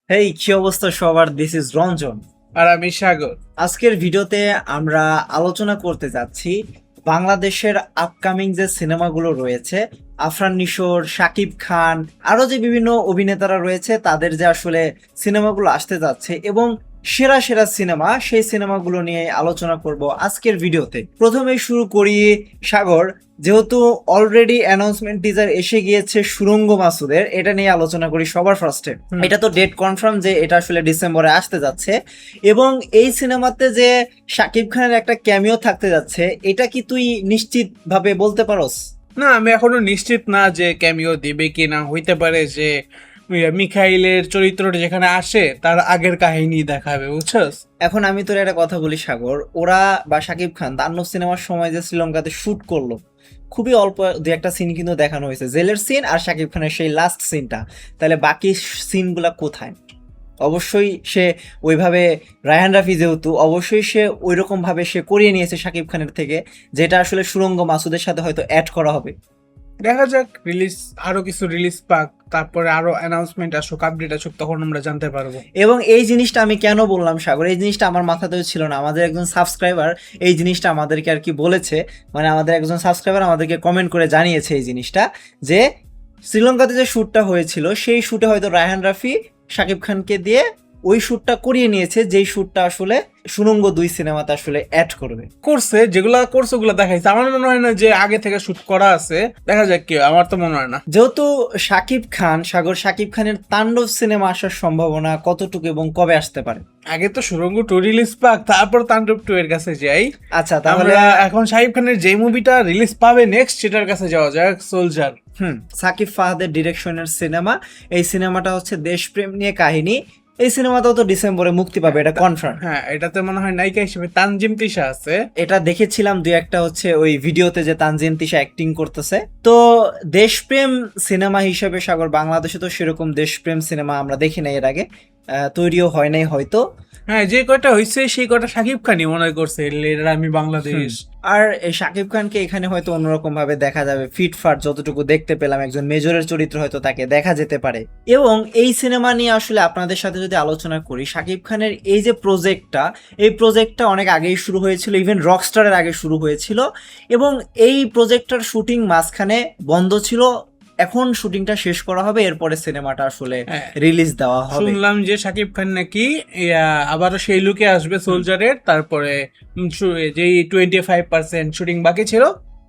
হেই, কি অবস্থা সবার? This is Ranjan. আর আমি সাগর। আজকের ভিডিওতে আমরা আলোচনা করতে যাচ্ছি বাংলাদেশের আপকামিং যে সিনেমাগুলো রয়েছে, আফরান নিশোর, শাকিব খান, আরো যে বিভিন্ন অভিনেতারা রয়েছে তাদের যে আসলে সিনেমাগুলো আসতে যাচ্ছে এবং সেরা সেরা সিনেমা, সেই সিনেমাগুলো নিয়ে আলোচনা করব আজকের ভিডিওতে। প্রথমে শুরু করি সাগর, যেহেতু অলরেডি অ্যানাউন্সমেন্ট টিজার এসে গিয়েছে সুরঙ্গ মাসুদের, এটা নিয়ে আলোচনা করি সবার ফার্স্টে। এটা তো ডেট কনফার্ম যে এটা আসলে ডিসেম্বরে আসতে যাচ্ছে এবং এই সিনেমাতে যে শাকিব খানের একটা ক্যামিও থাকতে যাচ্ছে, এটা কি তুই নিশ্চিত ভাবে বলতে পারোস? না, আমি এখনো নিশ্চিত না যে ক্যামিও দিবে কি না। হইতে পারে যে মিখাইলের চরিত্রটা যেখানে আসে তার আগের কাহিনী দেখাবে, বুঝছস। এখন আমি তোর একটা কথা বলি সাগর, ওরা বা শাকিব খান তাণ্ডব সিনেমার সময় যে শ্রীলঙ্কাতে শুট করলো, খুবই অল্প দু একটা সিন কিন্তু দেখানো হয়েছে, জেলের সিন আর শাকিব খানের সেই লাস্ট সিনটা। তাহলে বাকি সিনগুলা কোথায়? অবশ্যই সে ওইভাবে, রায়হান রাফি যেহেতু, অবশ্যই সে ওই রকম ভাবে সে করিয়ে নিয়েছে শাকিব খানের থেকে, যেটা আসলে সুরঙ্গ মাসুদের সাথে হয়তো অ্যাড করা হবে। দেখা যাক, আরো কিছু রিলিজ পাক, তারপরে আরো অ্যানাউন্সমেন্ট আসুক, আপডেট আসুক, তখন আমরা জানতে পারবো। এবং এই জিনিসটা আমি কেন বললাম সাগর, এই জিনিসটা আমার মাথাতেও ছিল না। আমাদের একজন সাবস্ক্রাইবার এই জিনিসটা আমাদেরকে আর কি বলেছে, মানে আমাদের একজন সাবস্ক্রাইবার আমাদেরকে কমেন্ট করে জানিয়েছে এই জিনিসটা, যে শ্রীলঙ্কাতে যে শ্যুটটা হয়েছিল সেই শ্যুটে হয়তো রায়হান রাফি শাকিব খানকে দিয়ে ওই শ্যুটটা করিয়ে নিয়েছে, যেই শ্যুটটা আসলে সুরঙ্গ 2 সিনেমাতে আসলে অ্যাড করবে। করছে, যেগুলা করছে ওগুলা দেখাইছে। আমার মনে হয় না যে আগে থেকে শুট করা আছে। দেখা যাক কি, আমার তো মনে হয় না। যেহেতু শাকিব খান, সাগর, শাকিব খানের তাণ্ডব সিনেমা আসার সম্ভাবনা কতটুকু এবং কবে আসতে পারে? আগে তো সুরঙ্গ 2 রিলিজ পাক, তারপর তাণ্ডব 2 এর কাছে যাই। আচ্ছা, তাহলে আমরা এখন শাকিব খানের যে মুভিটা রিলিজ পাবে নেক্সট, সেটার কাছে যাওয়া যাক, সোলজার। সাকিব ফাহাদের ডিরেকশনের সিনেমা। এই সিনেমাটা হচ্ছে দেশপ্রেম নিয়ে কাহিনী। এই সিনেমাটাও তো ডিসেম্বরে মুক্তি পাবে, এটা কনফার্ম। হ্যাঁ, এটাতে মনে হয় নায়িকা হিসেবে তানজিম তিশা আছে। এটা দেখেছিলাম দুই একটা হচ্ছে ওই ভিডিওতে যে তানজিম তিশা অ্যাক্টিং করতেছে। তো দেশপ্রেম সিনেমা হিসেবে সাগর, বাংলাদেশে তো সেরকম দেশপ্রেম সিনেমা আমরা দেখি নাই এর আগে, তৈরিও হয় নাই হয়তো। হ্যাঁ, যে কয়টা হয়েছে সেই কয়টা শাকিব খানই মনে করছে এরা আমি বাংলাদেশ। আর এই শাকিব খানকে এখানে হয়তো অন্যরকম ভাবে দেখা যাবে, ফিটফাট যতটুকু দেখতে পেলাম, একজন মেজরের চরিত্র হয়তো তাকে দেখা যেতে পারে। এবং এই সিনেমা নিয়ে আসলে আপনাদের সাথে যদি আলোচনা করি, শাকিব খানের এই যে প্রজেক্টটা, এই প্রজেক্টটা অনেক আগেই শুরু হয়েছিল, ইভেন রকস্টারের আগে শুরু হয়েছিল এবং এই প্রজেক্টটার শুটিং মাঝখানে বন্ধ ছিল। এখন শুটিংটা শেষ করা হবে, এরপরে সিনেমাটা আসলে রিলিজ দেওয়া হবে। শুনলাম যে শাকিব খান নাকি আবারও সেই লুকে আসবে সোলজারের, তারপরে যে 25% শুটিং বাকি ছিল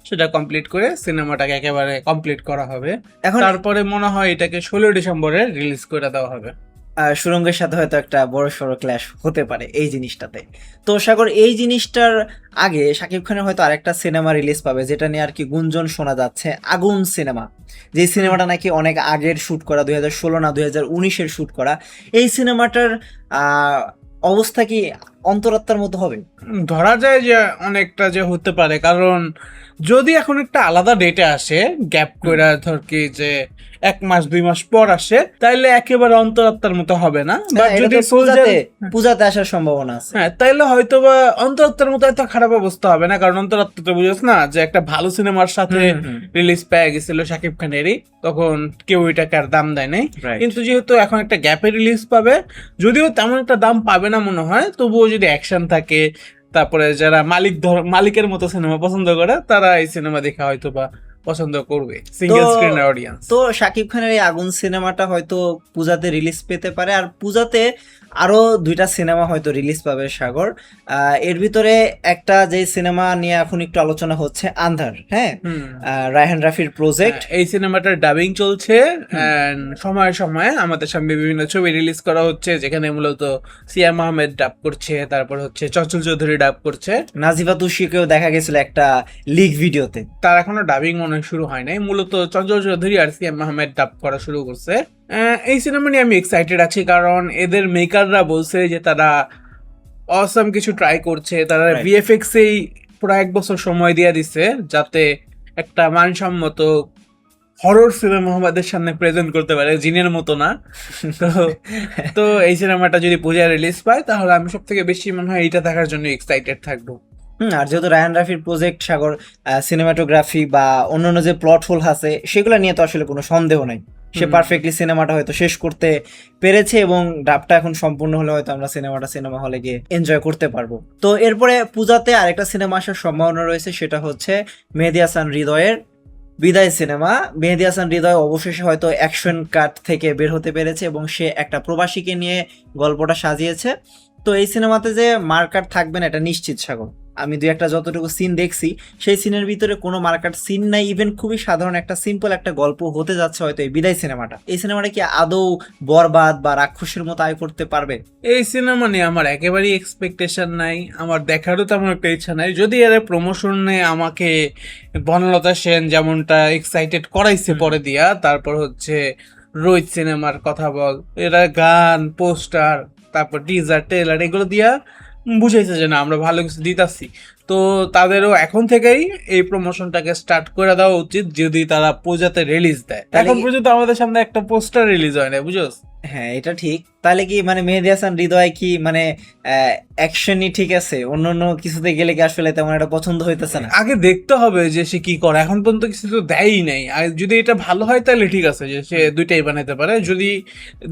সেটা কমপ্লিট করে সিনেমাটাকে একেবারে কমপ্লিট করা হবে। এখন তারপরে মনে হয় এটাকে 16 ডিসেম্বরে রিলিজ করে দেওয়া হবে। সুরঙ্গের সাথে হয়তো একটা বড় সড়ো ক্ল্যাশ হতে পারে এই জিনিসটাতে। তো সাগর, এই জিনিসটার আগে শাকিব খানের হয়তো আরেকটা সিনেমা রিলিজ পাবে, যেটা নিয়ে আর কি গুঞ্জন শোনা যাচ্ছে, আগুন সিনেমা। যে সিনেমাটা নাকি অনেক আগের শুট করা, 2016 না 2019-এর শুট করা। এই সিনেমাটার অবস্থা কি অন্তরাত্মার মতো হবে? ধরা যায় যে অনেকটা যে হতে পারে, কারণ যদি এখন একটা আলাদা ডেটে আসে, গ্যাপ করে ধর কি যে 1 মাস 2 মাস পর আসে, তাইলে একেবারে অন্তরাত্মার মতো হবে না। হ্যাঁ, বাট এটা যদি তো পূজাতে আসার সম্ভাবনা আছে। হ্যাঁ, তাইলে হয়তো বা অন্তরাত্মার মতো এত খারাপ অবস্থা হবে না, কারণ অন্তরাত্মা তো বুঝছ না যে একটা ভালো সিনেমার সাথে রিলিজ পেয়ে গেছিল শাকিব খানেরই, তখন কেউ এটাকে আর দাম দেয় নাই। কিন্তু যেহেতু এখন একটা গ্যাপে রিলিজ পাবে, যদিও তেমন একটা দাম পাবে না মনে হয়, তবুও যদি অ্যাকশন থাকে, তারপরে যারা মালিকের মতো সিনেমা পছন্দ করে, তারা এই সিনেমা দেখে হয়তো বা পছন্দ করবে, সিঙ্গেল স্ক্রিনের অডিয়েন্স। তো শাকিব খানের এই আগুন সিনেমাটা হয়তো পূজাতে রিলিজ পেতে পারে, আর পূজাতে আরো 2টা সিনেমা হয়তো রিলিজ পাবে সাগর। এর ভিতরে একটা যে সিনেমা নিয়ে এখন একটু আলোচনা হচ্ছে, আন্ধার। হ্যাঁ, রায়হান রাফির প্রজেক্ট। এই সিনেমাটার ডাবিং চলছে, সময়ে সময়ে আমাদের সামনে বিভিন্ন ছবি রিলিজ করা হচ্ছে, যেখানে মূলত সিয়াম আহমেদ ডাব করছে, তারপর হচ্ছে চঞ্চল চৌধুরী ডাব করছে, নাজিফা তুষিকেও দেখা গেছিল একটা লিগ ভিডিওতে। তার এখনো ডাবিং মনে হয় শুরু হয় নাই, মূলত চঞ্চল চৌধুরী আর সিয়াম আহমেদ ডাব করা শুরু করছে। এই সিনেমা নিয়ে আমি এক্সাইটেড আছি, কারণ এদের মেকাররা বলছে যে তারা অসাম কিছু ট্রাই করছে। তারা ভিএফএক্স এই পুরো 1 বছর সময় দিয়ে দিছে, যাতে একটা মানসম্মত হরর সিনেমা আমাদের সামনে প্রেজেন্ট করতে পারে, জিনের মতো না। তো তো এই সিনেমাটা যদি পূজায় রিলিজ পায়, তাহলে আমি সব থেকে বেশি মনে হয় এইটা দেখার জন্য এক্সাইটেড থাকবো। আর যেহেতু রায়হান রাফির প্রজেক্ট সাগর, সিনেমাটোগ্রাফি বা অন্যান্য যে প্লট হোল আছে সেগুলো নিয়ে তো আসলে কোনো সন্দেহ নাই। সে পারফেক্টলি সিনেমাটা হয়তো শেষ করতে পেরেছে এবং ডাবটা এখন সম্পূর্ণ হলে হয়তো আমরা সিনেমা হলে গিয়ে এনজয় করতে পারবো। তো এরপরে পূজাতে আরেকটা সিনেমা আসার সম্ভাবনা রয়েছে, সেটা হচ্ছে মেহেদী হাসান হৃদয়ের বিদায় সিনেমা। মেহেদী হাসান হৃদয় অবশেষে হয়তো অ্যাকশন কাট থেকে বের হতে পেরেছে এবং সে একটা প্রবাসীকে নিয়ে গল্পটা সাজিয়েছে। তো এই সিনেমাতে যে মার্কার থাকবে না এটা নিশ্চিত সাগর। আমি দুই একটা যতটুকু সিন দেখছি সেই সিনের ভিতরে কোনো মার্কার সিন নাই, ইভেন খুবই সাধারণ একটা সিম্পল একটা গল্প হতে যাচ্ছে হয়তো এই বিদায় সিনেমাটা। এই সিনেমাটা কি আদৌ বরবাদ বা রাক্ষসের মতো আয় করতে পারবে? এই সিনেমা নিয়ে আমার একেবারেই এক্সপেকটেশন নাই, আমার দেখারও তেমন একটা ইচ্ছা নাই। যদি এর প্রমোশনে আমাকে বনলতা সেন যেমনটা এক্সাইটেড করাইছে পরে দিয়া, তারপর হচ্ছে রোহিত সিনেমার কথা বল, এরা গান পোস্টার তারপর টিজার ট্রেলার এগুলো দিয়া বুঝাইছে যে না আমরা ভালো কিছু দিতাছি, তো তাদেরও এখন থেকেই এই প্রমোশনটাকে স্টার্ট করে দেওয়া উচিত যদি তারা পূজাতে রিলিজ দেয়। এখন পর্যন্ত আমাদের সামনে একটা পোস্টার রিলিজ হয় না, বুঝোস? হ্যাঁ এটা ঠিক। তাহলে কি মানে মেহেদী হাসান হৃদয় কি মানে অ্যাকশনই ঠিক আছে, অন্য অন্য কিছুতে গেলে কি আসলে তেমন একটা পছন্দ হইতেছে না? আগে দেখতে হবে যে সে কি করে, এখন পর্যন্ত কিছু তো দেয়ই নাই। আর যদি এটা ভালো হয় তাহলে ঠিক আছে যে সে দুইটাই বানাইতে পারে। যদি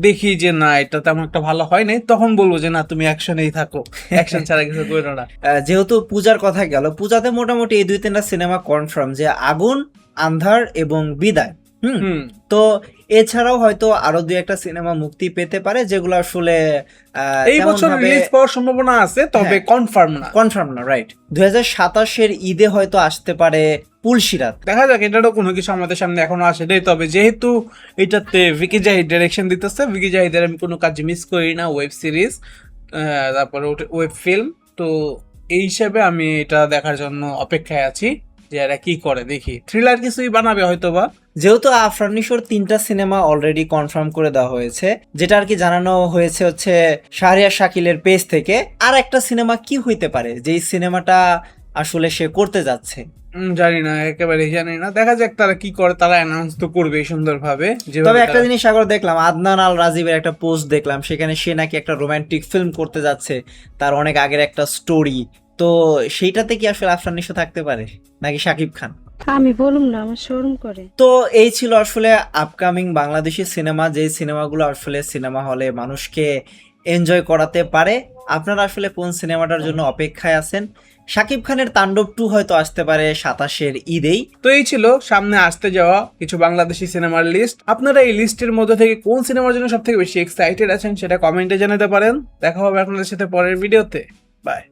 দেখি যে না এটা তেমন একটা ভালো হয় নাই, তখন বলবো যে না তুমি অ্যাকশনেই থাকো, অ্যাকশন ছাড়া কিছু করো না। যেহেতু পূজার কথা গেল, পূজাতে মোটামুটি এই দুই তিনটা সিনেমা কনফার্ম যে আগুন, আন্ধার এবং বিদায়। তো এছাড়াও হয়তো আরো দুই একটা সিনেমা মুক্তি পেতে পারে যেগুলো আসলে এই বছর রিলিজ পাওয়ার সম্ভাবনা আছে, তবে কনফার্ম না। রাইট। 2027 ঈদে হয়তো আসতে পারে পুলসিরাত। দেখা যাক, এটারও কোনো কিছু আমাদের সামনে এখনো আসে নাই। তবে যেহেতু এটাতে ভিকি জাহিদ ডাইরেকশন দিতেছে, ভিকি জাহিদের আমি কোনো কাজ মিস করি না, ওয়েব সিরিজ তারপরে ওয়েব ফিল্ম, তো এই হিসাবে আমি এটা দেখার জন্য অপেক্ষায় আছি যে এরা কি করে। দেখি থ্রিলার কিছুই বানাবে হয়তো বা। যেহেতু আফরান নিশোর 3টা সিনেমা অলরেডি কনফার্ম করে দেওয়া হয়েছে, যেটা আর কি জানানো হয়েছে হচ্ছে শাহরিয়ার শাকিলের পেজ থেকে, আর একটা সিনেমা কি হইতে পারে যেই সিনেমাটা আসলে সে করতে যাচ্ছে? জানি না, একেবারেই জানি না। দেখা যাক তারা কি করে, তারা অ্যানাউন্স তো করবে সুন্দরভাবে। তবে একটা জিনিস সাগর দেখলাম, আদনান আল রাজীবের একটা পোস্ট দেখলাম, সেখানে সে নাকি একটা রোমান্টিক ফিল্ম করতে যাচ্ছে, তার অনেক আগের একটা স্টোরি। তো সেইটাতে কি আসলে আফরান নিশো থাকতে পারে নাকি শাকিব খান? আমি বলুম না, আমার শরম করে। তো এই ছিল আসলে আপকামিং বাংলাদেশি সিনেমা, যেই সিনেমাগুলো আসলে সিনেমা হলে মানুষকে এনজয় করাতে পারে। আপনারা আসলে কোন সিনেমাটার জন্য অপেক্ষায় আছেন? শাকিব খানের তাণ্ডব 2 হয়তো আসতে পারে 27 ঈদেই। তো এই ছিল সামনে আসতে যাওয়া কিছু বাংলাদেশি সিনেমার লিস্ট। আপনারা এই লিস্টের মধ্যে থেকে কোন সিনেমার জন্য সব থেকে বেশি এক্সাইটেড আছেন সেটা কমেন্টে জানাতে পারেন। দেখা হবে আপনাদের সাথে পরের ভিডিওতে। বাই।